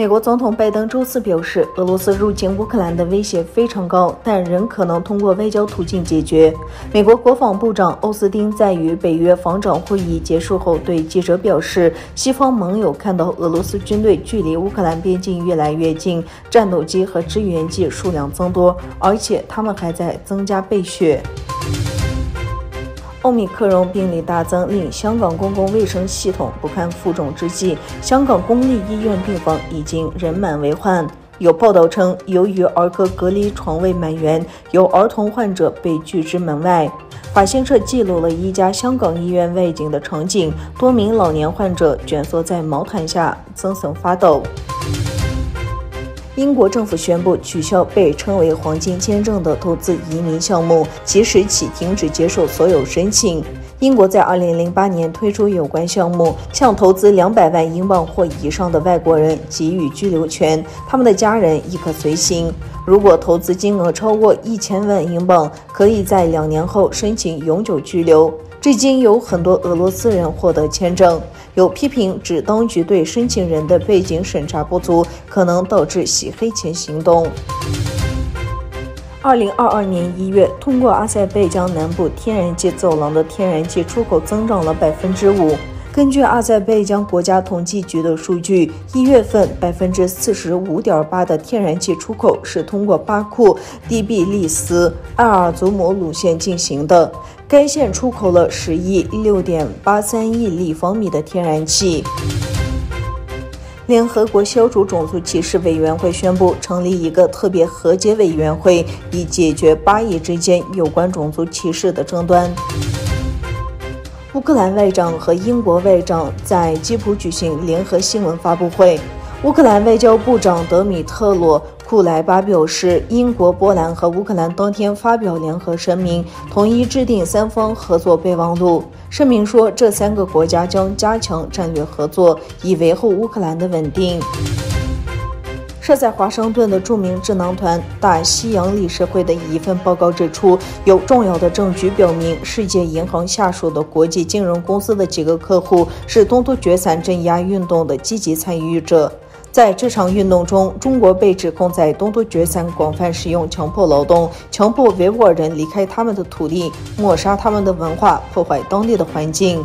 美国总统拜登周四表示，俄罗斯入侵乌克兰的威胁非常高，但仍可能通过外交途径解决。美国国防部长奥斯汀在与北约防长会议结束后对记者表示，西方盟友看到俄罗斯军队距离乌克兰边境越来越近，战斗机和支援机数量增多，而且他们还在增加备血。奥密克戎病例大增，令香港公共卫生系统不堪负重之际，香港公立医院病房已经人满为患。有报道称，由于儿科隔离床位满员，有儿童患者被拒之门外。法新社记录了一家香港医院外景的场景，多名老年患者蜷缩在毛毯下，森森发抖。英国政府宣布取消被称为黄金签证的投资移民项目，即时起停止接受所有申请。英国在2008年推出有关项目，向投资200万英镑或以上的外国人给予居留权，他们的家人亦可随行。如果投资金额超过1000万英镑，可以在2年后申请永久居留。至今有很多俄罗斯人获得签证，有批评指当局对申请人的背景审查不足，可能导致洗黑钱行动。2022年1月，通过阿塞拜疆南部天然气走廊的天然气出口增长了5%。根据阿塞拜疆国家统计局的数据，1月份45.8%的天然气出口是通过巴库、第比利斯、埃尔祖姆路线进行的。该线出口了10亿6.83亿立方米的天然气。联合国消除种族歧视委员会宣布成立一个特别和解委员会，以解决巴以之间有关种族歧视的争端。乌克兰外长和英国外长在基辅举行联合新闻发布会。乌克兰外交部长德米特罗·库莱巴表示，英国、波兰和乌克兰当天发表联合声明，同意制定3方合作备忘录。声明说，这3个国家将加强战略合作，以维护乌克兰的稳定。设在华盛顿的著名智囊团大西洋理事会的一份报告指出，有重要的证据表明，世界银行下属的国际金融公司的几个客户是东突厥伞镇压运动的积极参与者。在这场运动中，中国被指控在东突厥伞广泛使用强迫劳动，强迫维吾尔人离开他们的土地，抹杀他们的文化，破坏当地的环境。